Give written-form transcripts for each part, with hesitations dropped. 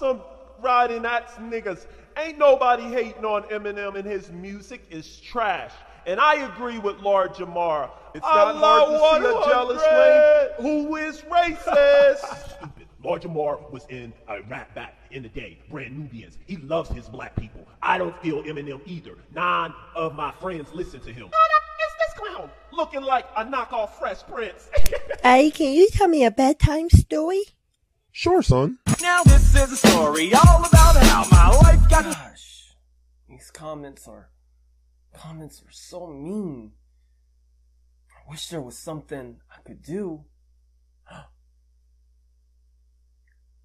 some riding axe niggas. Ain't nobody hating on Eminem, and his music is trash. And I agree with Lord Jamar. It's not hard to see a jealous lame who is racist. Stupid. Lord Jamar was in a rap back in the day. Brand Nubians. He loves his black people. I don't feel Eminem either. None of my friends listen to him. It's this clown looking like a knockoff Fresh Prince. Hey, can you tell me a bedtime story? Sure, son. Now this is a story all about how my life got. Gosh, these comments are so mean. I wish there was something I could do.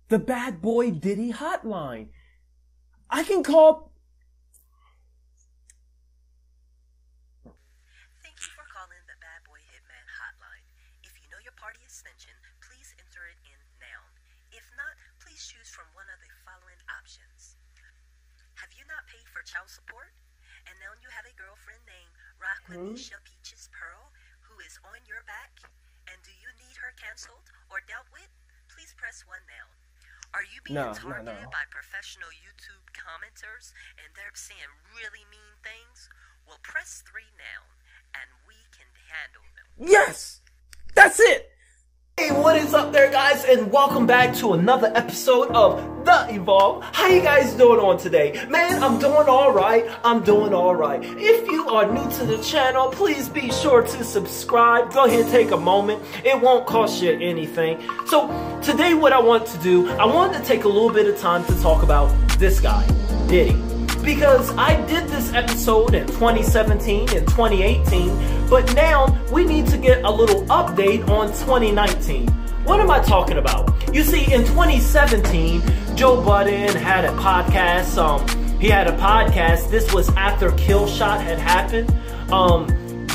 The bad boy Diddy hotline. I can call. Thank you for calling the Bad Boy Hitman hotline. If you know your party extension, please enter it in now. If not, please choose from one of the following options. Have you not paid for child support? And now you have a girlfriend named Raquanisha Peaches Pearl who is on your back? And do you need her canceled or dealt with? Please press 1 now. Are you being targeted by professional YouTube commenters and they're saying really mean things? Well, press 3 now and we can handle them. Yes! That's it! Hey, what is up there, guys, and welcome back to another episode of The Evolve. How you guys doing on today? Man, I'm doing alright. If you are new to the channel, please be sure to subscribe. Go ahead and take a moment. It won't cost you anything. So, today what I want to do, I wanted to take a little bit of time to talk about this guy, Diddy. Because I did this episode in 2017 and 2018, but now we need to get a little update on 2019. What am I talking about? You see, in 2017, Joe Budden had a podcast. He had a podcast. This was after Killshot had happened.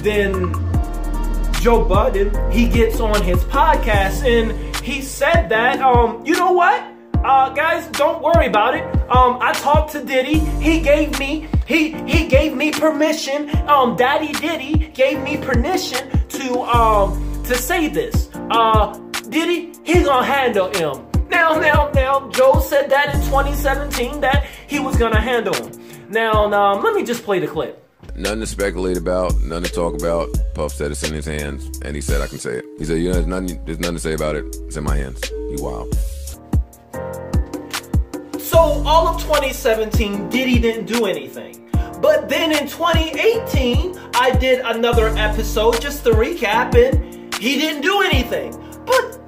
Then Joe Budden, he gets on his podcast and he said that, you know what? Guys, don't worry about it. I talked to Diddy. He gave me permission. Daddy Diddy gave me permission to say this. Diddy, he gonna handle him. Now, Joe said that in 2017 that he was gonna handle him. Now, let me just play the clip. Nothing to speculate about, nothing to talk about. Puff said it's in his hands, and he said I can say it. He said, you know, there's nothing to say about it. It's in my hands. You wild. So all of 2017, Diddy didn't do anything. But then in 2018, I did another episode just to recap, and he didn't do anything. But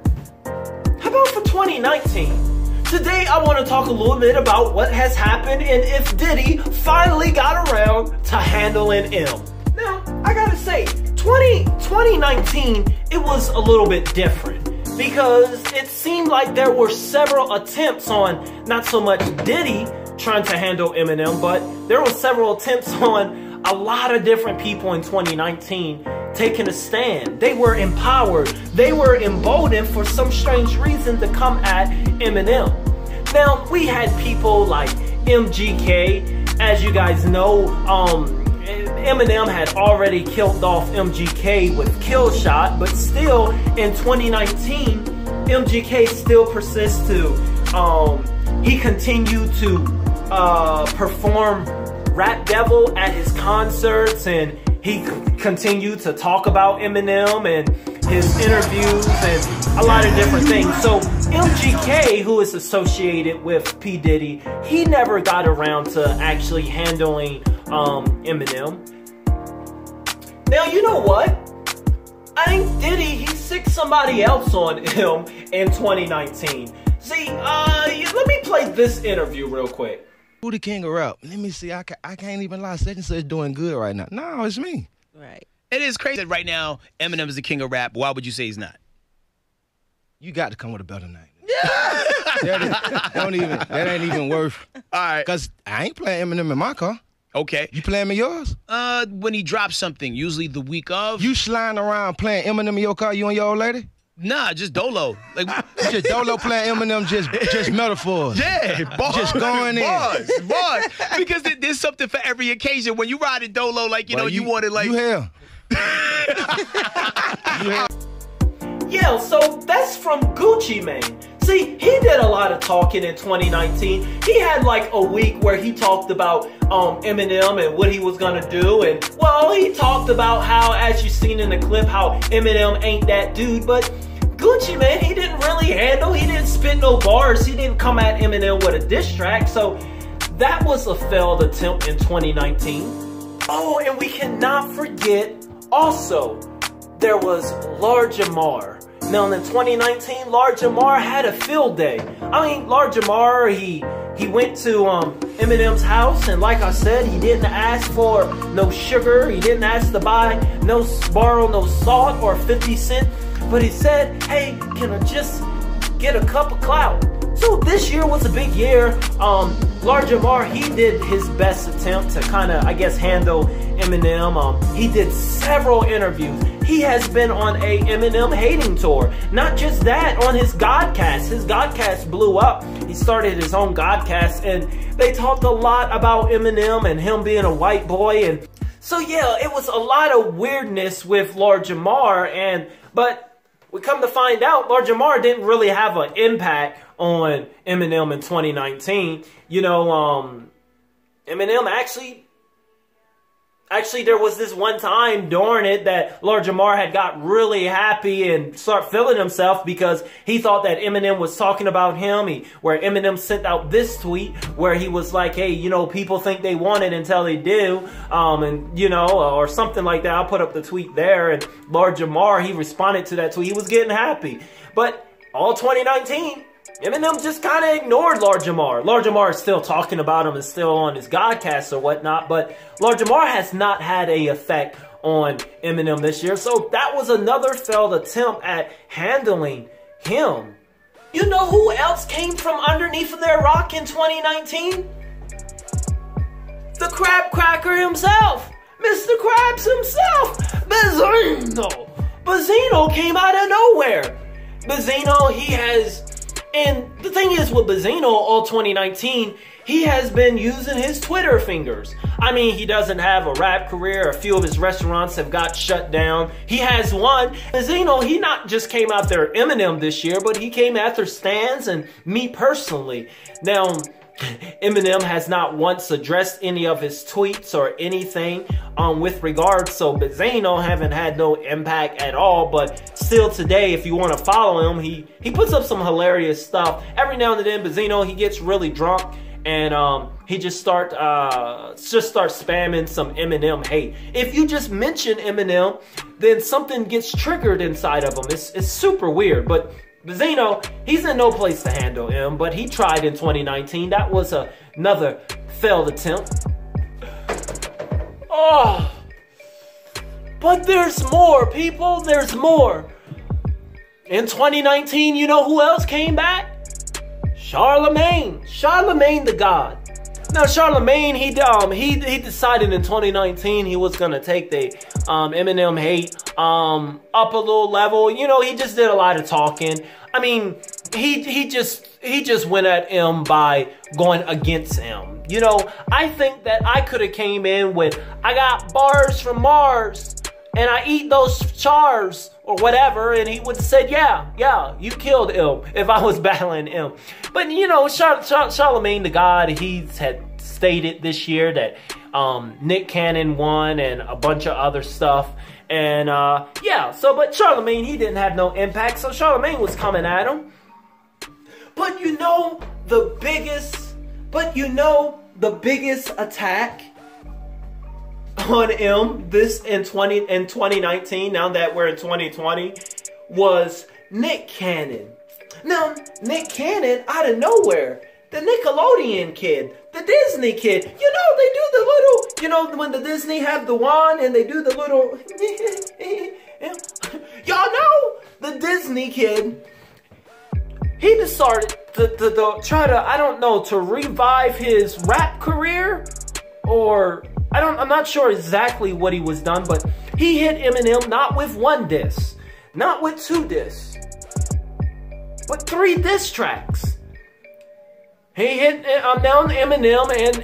how about for 2019? Today I want to talk a little bit about what has happened and if Diddy finally got around to handling him. Now, I gotta say, 2019, it was a little bit different. Because it seemed like there were several attempts on not so much Diddy trying to handle Eminem, but there were several attempts on a lot of different people in 2019 taking a stand. They were empowered. They were emboldened for some strange reason to come at Eminem. Now, we had people like MGK. As you guys know, Eminem had already killed off MGK with Killshot, but still in 2019, MGK still persists to, he continued to perform Rap Devil at his concerts, and he continued to talk about Eminem and his interviews and a lot of different things. So MGK, who is associated with P. Diddy, he never got around to actually handling Eminem. Now, you know what? I think Diddy, he sicked somebody else on him in 2019. See, let me play this interview real quick. Who the king of rap? Let me see. I can't even lie. Such and such doing good right now. No, it's me. Right. It is crazy that right now Eminem is the king of rap. Why would you say he's not? You got to come with a better name. That ain't even worth. All right. Cause I ain't playing Eminem in my car. Okay. You playing me yours? When he drops something, usually the week of. You sliding around playing Eminem in your car, you and your old lady? Nah, just Dolo. Like just Dolo playing Eminem, just metaphors. Yeah, bars, just going bars. Because there's something for every occasion. When you ride a Dolo, like you wanted like you hell. Yeah, so that's from Gucci Mane. See, he did a lot of talking in 2019. He had like a week where he talked about Eminem and what he was gonna do. And, well, he talked about how, as you seen in the clip, how Eminem ain't that dude. But Gucci Mane, he didn't really handle, he didn't spit no bars. He didn't come at Eminem with a diss track. So that was a failed attempt in 2019. Oh, and we cannot forget also, there was Lord Jamar. Now in 2019, Lord Jamar had a field day. I mean, Lord Jamar, he went to Eminem's house, and like I said, he didn't ask for no sugar. He didn't ask to borrow no salt or 50 cents. But he said, hey, can I just get a cup of clout? So this year was a big year. Lord Jamar, he did his best attempt to kind of, I guess, handle Eminem. He did several interviews. He has been on a Eminem hating tour. Not just that, on his Godcast. His Godcast blew up. He started his own Godcast, and they talked a lot about Eminem and him being a white boy. And so yeah, it was a lot of weirdness with Lord Jamar. But we come to find out, Lord Jamar didn't really have an impact on Eminem in 2019. You know, Eminem actually there was this one time during it that Lord Jamar had got really happy and started feeling himself because he thought that Eminem was talking about him. Where Eminem sent out this tweet where he was like, hey, you know, people think they want it until they do. And, you know, or something like that. I'll put up the tweet there. And Lord Jamar, he responded to that tweet. He was getting happy. But all 2019, Eminem just kind of ignored Lord Jamar. Lord Jamar is still talking about him and still on his Godcast or whatnot, but Lord Jamar has not had an effect on Eminem this year. So that was another failed attempt at handling him. You know who else came from underneath of their rock in 2019? The Crab Cracker himself. Mr. Krabs himself. Benzino. Benzino came out of nowhere. Benzino, he has... And the thing is with Benzino, all 2019, he has been using his Twitter fingers. I mean, he doesn't have a rap career. A few of his restaurants have got shut down. He has one. Benzino, he not just came after Eminem this year, but he came after Stans and me personally. Now, Eminem has not once addressed any of his tweets or anything with regards, so Benzino haven't had no impact at all. But still today, if you want to follow him, he puts up some hilarious stuff. Every now and then, Benzino, he gets really drunk and he just starts spamming some Eminem hate. If you just mention Eminem, then something gets triggered inside of him. It's super weird, but Benzino, he's in no place to handle him, but he tried in 2019. That was another failed attempt. Oh, but there's more, people. There's more. In 2019, you know who else came back? Charlemagne. Charlemagne the God. Now, Charlemagne, he decided in 2019 he was gonna take the Eminem hate up a little level. You know, he just did a lot of talking. I mean, he just went at him by going against him. You know, I think that I could have came in with, I got bars from Mars and I eat those chars or whatever, and he would have said, yeah, you killed him if I was battling him. But, you know, Charlemagne the God, he had stated this year that Nick Cannon won and a bunch of other stuff. And, yeah, but Charlemagne, he didn't have no impact, so Charlemagne was coming at him. But you know the biggest attack on him in 2019, now that we're in 2020, was Nick Cannon. Now, Nick Cannon, out of nowhere, the Nickelodeon kid, the Disney kid, you know, they do the little, you know, when the Disney have the wand and they do the little, y'all know, the Disney kid, he decided to try to, I don't know, to revive his rap career, or I'm not sure exactly what he was done, but he hit Eminem not with one diss, not with two diss, but 3 diss tracks. He hit down Eminem, and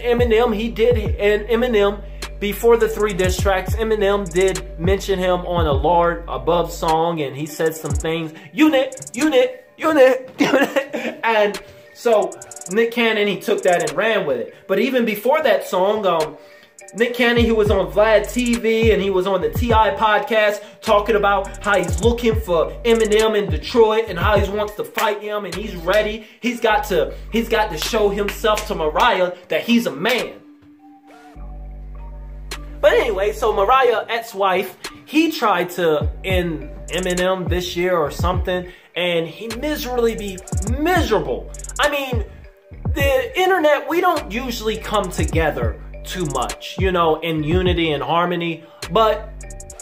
Eminem, before the 3 diss tracks, Eminem did mention him on a Lord Above song, and he said some things. Unit, And so Nick Cannon, he took that and ran with it. But even before that song, Nick Cannon, he was on Vlad TV and he was on the T.I. podcast talking about how he's looking for Eminem in Detroit and how he wants to fight him and he's ready. He's got to show himself to Mariah that he's a man. But anyway, so Mariah, ex-wife, he tried to end Eminem this year or something, and he miserable. I mean, the internet, we don't usually come together too much, you know, in unity and harmony, but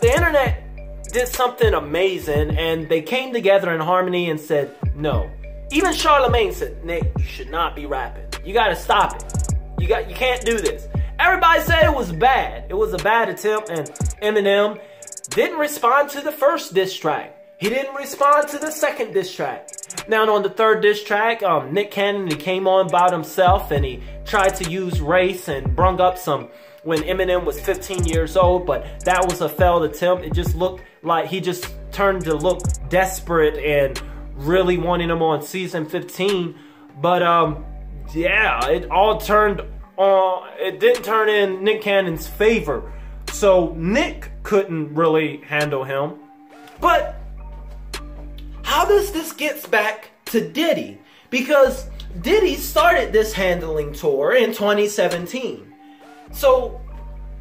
the internet did something amazing, and they came together in harmony and said, no. Even Charlamagne said, Nick, you should not be rapping. You gotta stop it. You can't do this. Everybody said it was bad. It was a bad attempt, and Eminem didn't respond to the first diss track. He didn't respond to the second diss track. Now on the third diss track, Nick Cannon, he came on about himself and he tried to use race and brung up some when Eminem was 15 years old, but that was a failed attempt. It just looked like he just turned to look desperate and really wanting him on season 15. But yeah, it all turned on. It didn't turn in Nick Cannon's favor. So Nick couldn't really handle him. But how does this get back to Diddy? Because Diddy started this handling tour in 2017. So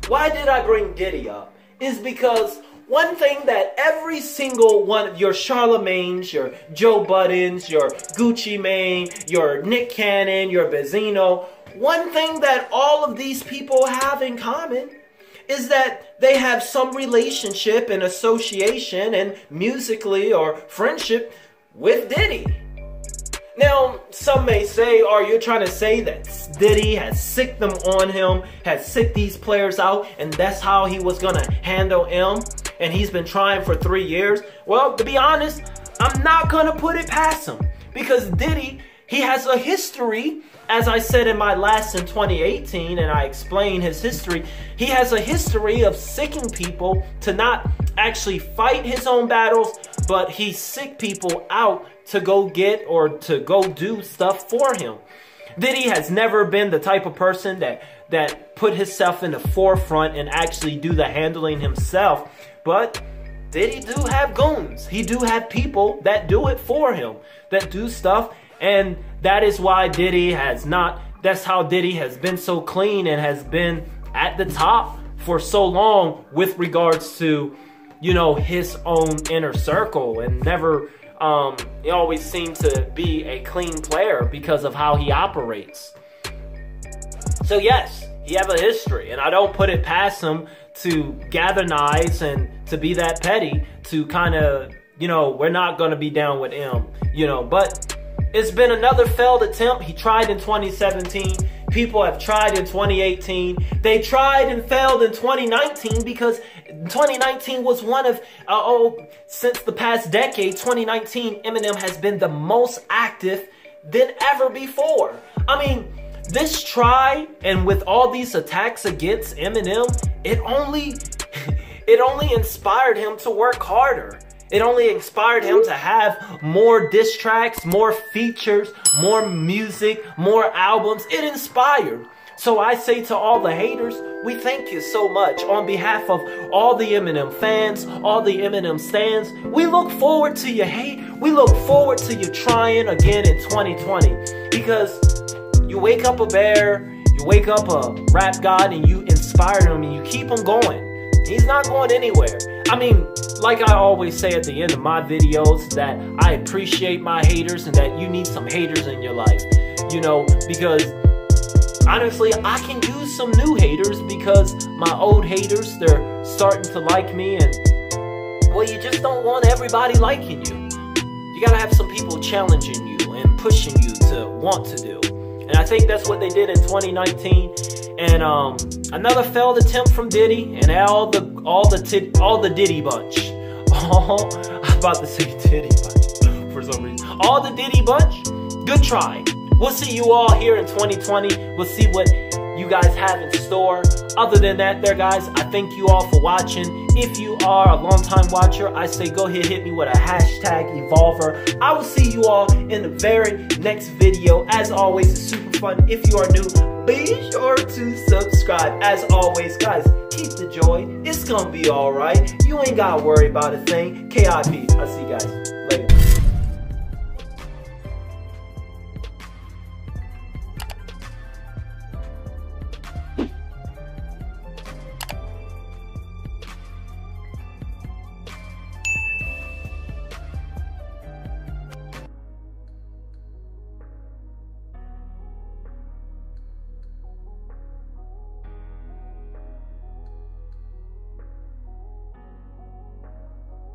why did I bring Diddy up? Is because one thing that every single one of your Charlemagne's, your Joe Buddens, your Gucci Mane, your Nick Cannon, your Benzino, one thing that all of these people have in common is that they have some relationship and association and musically or friendship with Diddy. Now, some may say, are you trying to say that Diddy has sicked them on him, has sicked these players out, and that's how he was going to handle him, and he's been trying for 3 years? Well, to be honest, I'm not going to put it past him, because Diddy, he has a history, as I said in my last in 2018, and I explained his history, he has a history of sicking people to not actually fight his own battles, but he sick people out to go get or to go do stuff for him. Diddy has never been the type of person that put himself in the forefront and actually do the handling himself, but Diddy do have goons. He do have people that do it for him, that do stuff. And that is why Diddy has not, that's how Diddy has been so clean and has been at the top for so long with regards to, you know, his own inner circle, and never, he always seemed to be a clean player because of how he operates. So yes, he have a history, and I don't put it past him to galvanize and to be that petty to kind of, you know, we're not going to be down with him, you know, but it's been another failed attempt. He tried in 2017. People have tried in 2018. They tried and failed in 2019 because 2019 was one of, since the past decade, 2019, Eminem has been the most active than ever before. I mean, this try and with all these attacks against Eminem, it only inspired him to work harder. It only inspired him to have more diss tracks, more features, more music, more albums. It inspired. So I say to all the haters, we thank you so much. On behalf of all the Eminem fans, all the Eminem stans, we look forward to your hate. We look forward to you trying again in 2020. Because you wake up a bear, you wake up a rap god, and you inspire him and you keep him going. He's not going anywhere. I mean, like I always say at the end of my videos, that I appreciate my haters and that you need some haters in your life. You know, because honestly, I can use some new haters because my old haters, they're starting to like me, and well, you just don't want everybody liking you. You gotta have some people challenging you and pushing you to want to do. And I think that's what they did in 2019. And another failed attempt from Diddy and all the Diddy bunch. I'm about to say Diddy bunch for some reason. All the Diddy bunch, good try. We'll see you all here in 2020. We'll see what you guys have in store. Other than that there, guys, I thank you all for watching. If you are a long time watcher, I say go ahead, hit me with a hashtag Evolver. I will see you all in the very next video. As always, it's super fun. If you are new, be sure to subscribe. As always, guys, keep the joy. It's gonna be alright. You ain't gotta worry about a thing. KIP. I'll see you guys later.